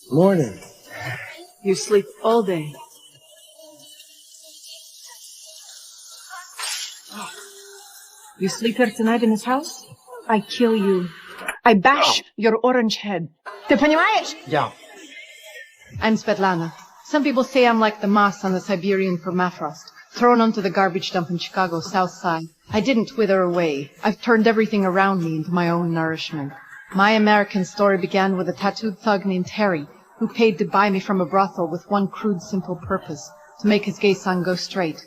Morning. You sleep all day. You sleep here tonight in this house? I kill you. I bash your orange head. Ты понимаешь? Yeah. I'm Svetlana. Some people say I'm like the moss on the Siberian permafrost, thrown onto the garbage dump in Chicago's South Side. I didn't wither away. I've turned everything around me into my own nourishment. My American story began with a tattooed thug named Harry, who paid to buy me from a brothel with one crude, simple purpose, to make his gay son go straight.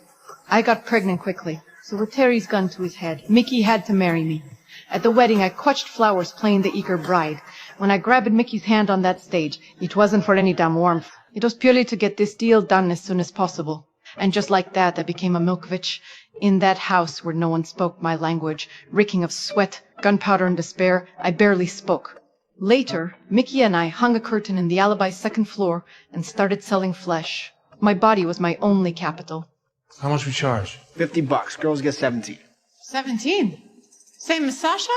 I got pregnant quickly, so with Harry's gun to his head, Mickey had to marry me. At the wedding, I clutched flowers playing the eager bride. When I grabbed Mickey's hand on that stage, it wasn't for any damn warmth. It was purely to get this deal done as soon as possible. And just like that, I became a Milkovich in that house where no one spoke my language, reeking of sweat, gunpowder, and despair. I barely spoke. Later, Mickey and I hung a curtain in the alibi's second floor and started selling flesh. My body was my only capital. How much we charge? $50. Girls get 17. 17? Same as Sasha?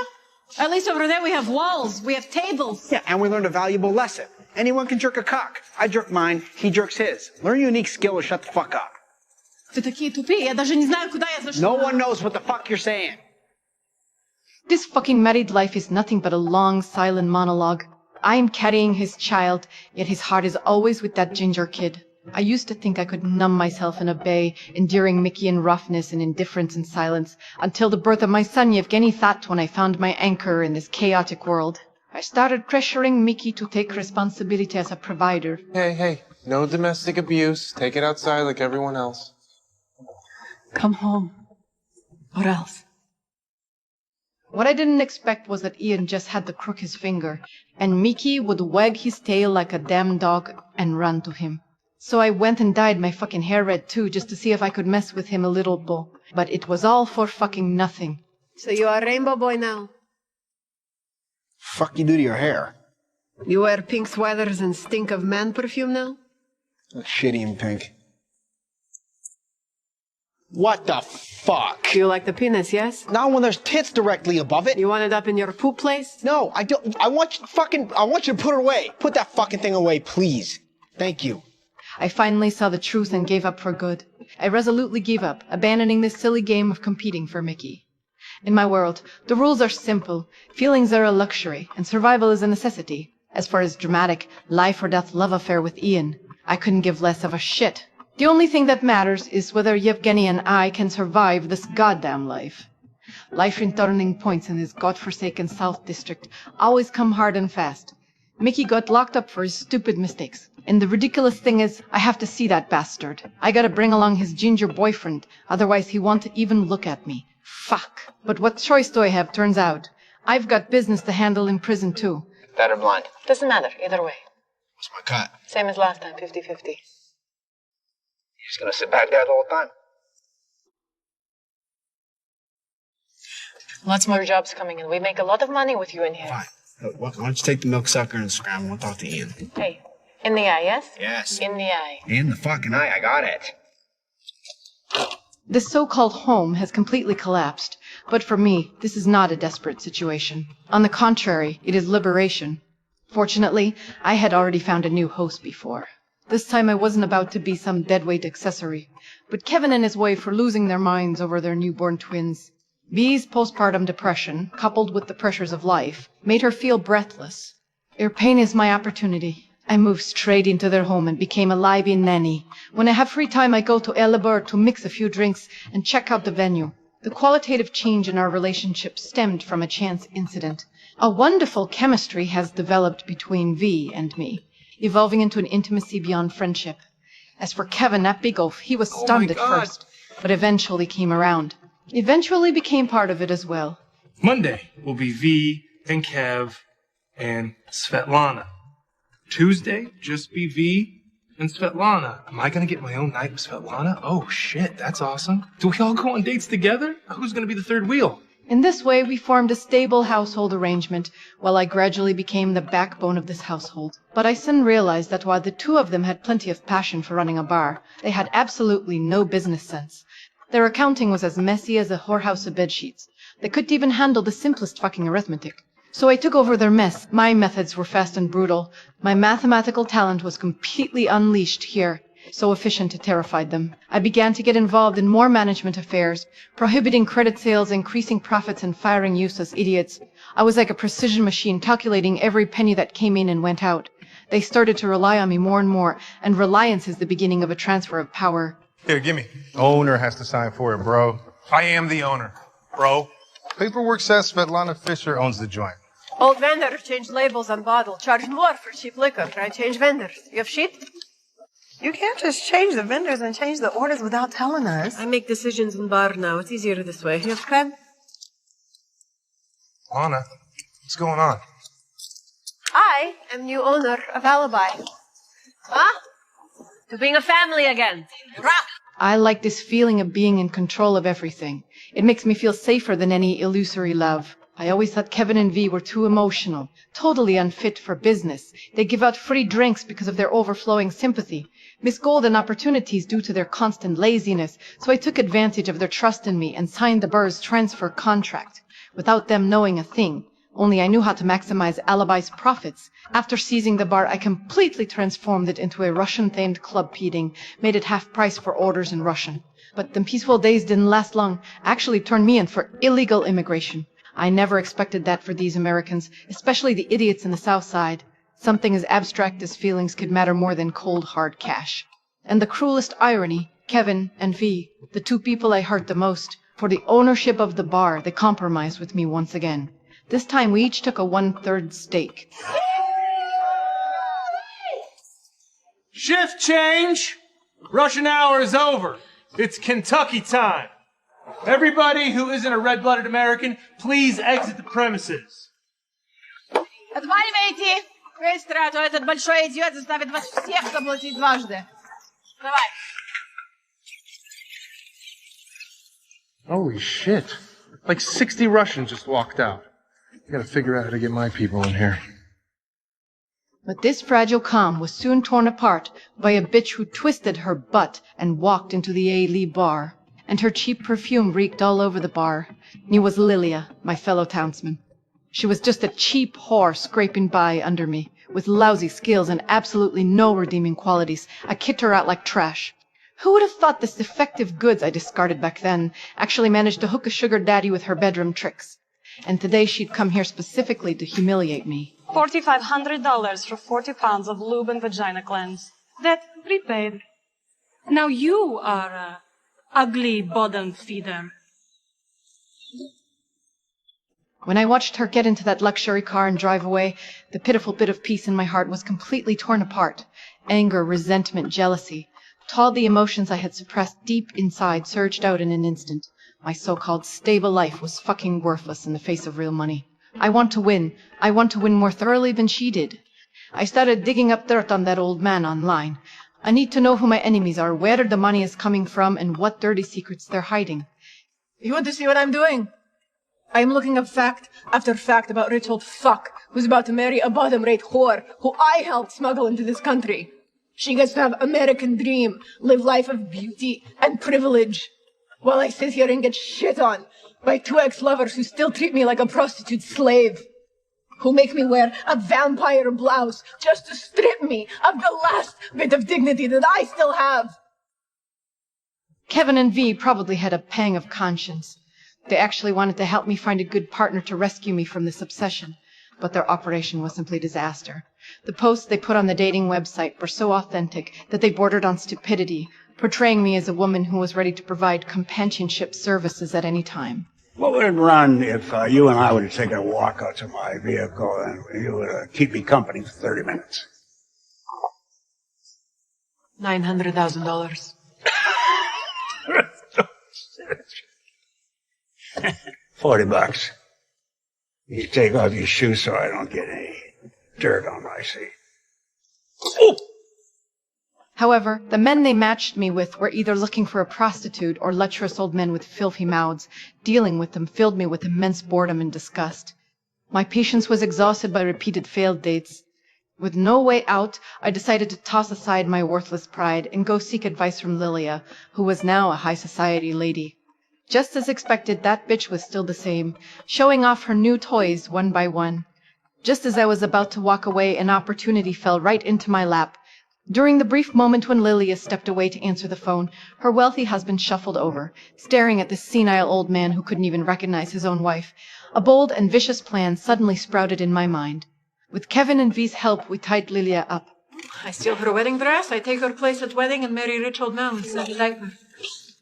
At least over there we have walls, we have tables. Yeah, and we learned a valuable lesson. Anyone can jerk a cock. I jerk mine, he jerks his. Learn a unique skill or shut the fuck up. Ты такие тупые, я даже не знаю, куда я зашла. No one knows what the fuck you're saying. This fucking married life is nothing but a long, silent monologue. I am carrying his child, yet his heart is always with that ginger kid. I used to think I could numb myself and obey, enduring Mickey in roughness and indifference and silence, until the birth of my son Yevgeny thought when I found my anchor in this chaotic world. I started pressuring Mickey to take responsibility as a provider. Hey, no domestic abuse. Take it outside like everyone else. Come home. Or else. What I didn't expect was that Ian just had to crook his finger, and Mickey would wag his tail like a damn dog and run to him. So I went and dyed my fucking hair red too, just to see if I could mess with him a little bit. But it was all for fucking nothing. So you are a rainbow boy now? Fuck you do to your hair? You wear pink sweaters and stink of man perfume now? That's shitty and pink. What the fuck? You like the penis, yes? Not when there's tits directly above it. You want it up in your poop place? No, I don't. I want you to put it away. Put that fucking thing away, please. Thank you. I finally saw the truth and gave up for good. I resolutely gave up, abandoning this silly game of competing for Mickey. In my world, the rules are simple, feelings are a luxury, and survival is a necessity. As for his dramatic, life-or-death love affair with Ian, I couldn't give less of a shit. The only thing that matters is whether Yevgeny and I can survive this goddamn life. Life in turning points in this godforsaken South District always come hard and fast. Mickey got locked up for his stupid mistakes. And the ridiculous thing is, I have to see that bastard. I gotta bring along his ginger boyfriend, otherwise he won't even look at me. Fuck. But what choice do I have, turns out? I've got business to handle in prison too. Dead or blind? Doesn't matter, either way. What's my cut? Same as last time, 50-50. You just gonna sit back there the whole time? Lots more jobs coming in. We make a lot of money with you in here. Fine. Why don't you take the milk sucker and scram? We'll talk to Ian. Hey, in the eye, yes? Yes. In the eye. In the fucking eye, I got it. This so-called home has completely collapsed, but for me, this is not a desperate situation. On the contrary, it is liberation. Fortunately, I had already found a new host before. This time I wasn't about to be some deadweight accessory, but Kevin and his wife were losing their minds over their newborn twins. Bee's postpartum depression, coupled with the pressures of life, made her feel breathless. Their pain is my opportunity. I moved straight into their home and became a live-in nanny. When I have free time, I go to Elibor to mix a few drinks and check out the venue. The qualitative change in our relationship stemmed from a chance incident. A wonderful chemistry has developed between V and me, evolving into an intimacy beyond friendship. As for Kevin, that big oaf, he was stunned at first, but eventually came around. Eventually became part of it as well. Monday will be V and Kev and Svetlana. Tuesday, just be V and Svetlana. Am I gonna get my own night with Svetlana? Oh shit, that's awesome. Do we all go on dates together? Who's gonna be the third wheel? In this way, we formed a stable household arrangement, while I gradually became the backbone of this household. But I soon realized that while the two of them had plenty of passion for running a bar, they had absolutely no business sense. Their accounting was as messy as a whorehouse of bedsheets. They couldn't even handle the simplest fucking arithmetic. So I took over their mess. My methods were fast and brutal. My mathematical talent was completely unleashed here, so efficient it terrified them. I began to get involved in more management affairs, prohibiting credit sales, increasing profits, and firing useless idiots. I was like a precision machine, calculating every penny that came in and went out. They started to rely on me more and more, and reliance is the beginning of a transfer of power. Here, gimme. Owner has to sign for it, bro. I am the owner, bro. Paperwork says Svetlana Fisher owns the joint. Old vendor changed labels on bottle, charged more for cheap liquor. Try change vendors. You have sheet? You can't just change the vendors and change the orders without telling us. I make decisions in bar now. It's easier this way. You have crab? Lana, what's going on? I am new owner of Alibi. Huh? To being a family again. Rock! I like this feeling of being in control of everything. It makes me feel safer than any illusory love. I always thought Kevin and V were too emotional, totally unfit for business. They give out free drinks because of their overflowing sympathy, miss golden opportunities due to their constant laziness, so I took advantage of their trust in me and signed the Burr's transfer contract, without them knowing a thing. Only I knew how to maximize Alibi's profits. After seizing the bar, I completely transformed it into a Russian-themed club feeding, made it half price for orders in Russian. But the peaceful days didn't last long, actually turned me in for illegal immigration. I never expected that for these Americans, especially the idiots in the South Side. Something as abstract as feelings could matter more than cold, hard cash. And the cruelest irony, Kevin and V, the two people I hurt the most, for the ownership of the bar, they compromised with me once again. This time we each took a 1/3 stake. Shift change! Russian hour is over. It's Kentucky time. Everybody who isn't a red-blooded American, please exit the premises. Отваливайте! Рейстрату, этот большой идиот заставит вас всех заплатить дважды. Давай. Holy shit. Like 60 Russians just walked out. I gotta figure out how to get my people in here. But this fragile calm was soon torn apart by a bitch who twisted her butt and walked into the A-Lee bar. And her cheap perfume reeked all over the bar. And it was Lilia, my fellow townsman. She was just a cheap whore scraping by under me, with lousy skills and absolutely no redeeming qualities. I kicked her out like trash. Who would have thought this defective goods I discarded back then actually managed to hook a sugar daddy with her bedroom tricks? And today she'd come here specifically to humiliate me. $4,500 for 40 pounds of lube and vagina cleanse. That prepaid. Now you are a ugly bottom feeder. When I watched her get into that luxury car and drive away, the pitiful bit of peace in my heart was completely torn apart. Anger, resentment, jealousy. All the emotions I had suppressed deep inside surged out in an instant. My so-called stable life was fucking worthless in the face of real money. I want to win. I want to win more thoroughly than she did. I started digging up dirt on that old man online. I need to know who my enemies are, where the money is coming from, and what dirty secrets they're hiding. You want to see what I'm doing? I'm looking up fact after fact about rich old fuck who's about to marry a bottom-rate whore who I helped smuggle into this country. She gets to have American dream, live life of beauty and privilege, while I sit here and get shit on by two ex-lovers who still treat me like a prostitute slave, who make me wear a vampire blouse just to strip me of the last bit of dignity that I still have. Kevin and V probably had a pang of conscience. They actually wanted to help me find a good partner to rescue me from this obsession, but their operation was simply disaster. The posts they put on the dating website were so authentic that they bordered on stupidity, portraying me as a woman who was ready to provide companionship services at any time. What would it run if you and I were to take a walk out to my vehicle and you would keep me company for 30 minutes? $900,000. $40. You take off your shoes so I don't get any dirt on my seat. Ooh. However, the men they matched me with were either looking for a prostitute or lecherous old men with filthy mouths. Dealing with them filled me with immense boredom and disgust. My patience was exhausted by repeated failed dates. With no way out, I decided to toss aside my worthless pride and go seek advice from Lilia, who was now a high society lady. Just as expected, that bitch was still the same, showing off her new toys one by one. Just as I was about to walk away, an opportunity fell right into my lap. During the brief moment when Lilia stepped away to answer the phone, her wealthy husband shuffled over, staring at this senile old man who couldn't even recognize his own wife. A bold and vicious plan suddenly sprouted in my mind. With Kevin and V's help, we tied Lilia up. I steal her wedding dress, I take her place at wedding and marry rich old man with sad diaper.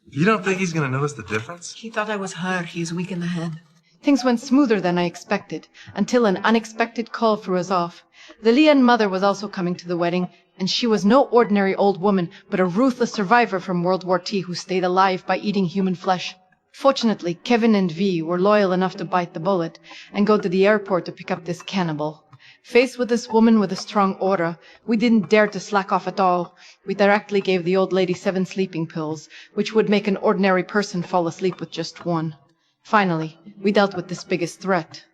You don't think he's gonna notice the difference? He thought I was her. He's weak in the head. Things went smoother than I expected, until an unexpected call threw us off. The Lian mother was also coming to the wedding, and she was no ordinary old woman, but a ruthless survivor from World War II who stayed alive by eating human flesh. Fortunately, Kevin and V were loyal enough to bite the bullet and go to the airport to pick up this cannibal. Faced with this woman with a strong aura, we didn't dare to slack off at all. We directly gave the old lady 7 sleeping pills, which would make an ordinary person fall asleep with just 1. Finally, we dealt with this biggest threat.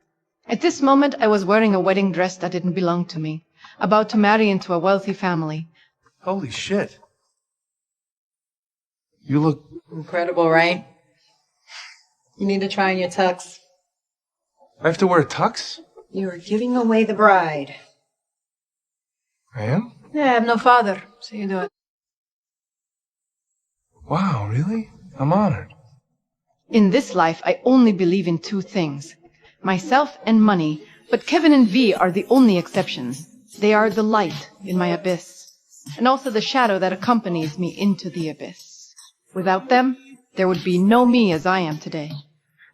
At this moment, I was wearing a wedding dress that didn't belong to me, about to marry into a wealthy family. Holy shit. You look... Incredible, right? You need to try on your tux. I have to wear a tux? You're giving away the bride. I am? Yeah, I have no father, so you do it. Wow, really? I'm honored. In this life, I only believe in 2 things. Myself and money, but Kevin and V are the only exceptions. They are the light in my abyss, and also the shadow that accompanies me into the abyss. Without them, there would be no me as I am today.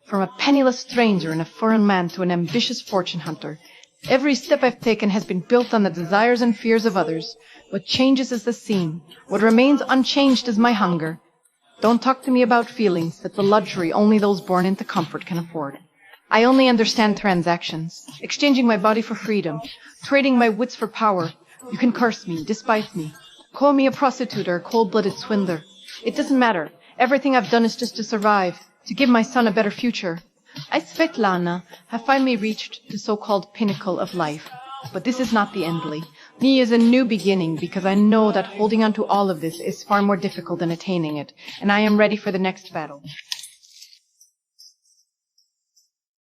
From a penniless stranger and a foreign man to an ambitious fortune hunter, every step I've taken has been built on the desires and fears of others. What changes is the scene. What remains unchanged is my hunger. Don't talk to me about feelings. That's a luxury only those born into comfort can afford. I only understand transactions, exchanging my body for freedom, trading my wits for power. You can curse me, despise me, call me a prostitute or a cold-blooded swindler. It doesn't matter. Everything I've done is just to survive, to give my son a better future. I, Svetlana, have finally reached the so-called pinnacle of life. But this is not the end, Lee. Me is a new beginning, because I know that holding on to all of this is far more difficult than attaining it, and I am ready for the next battle.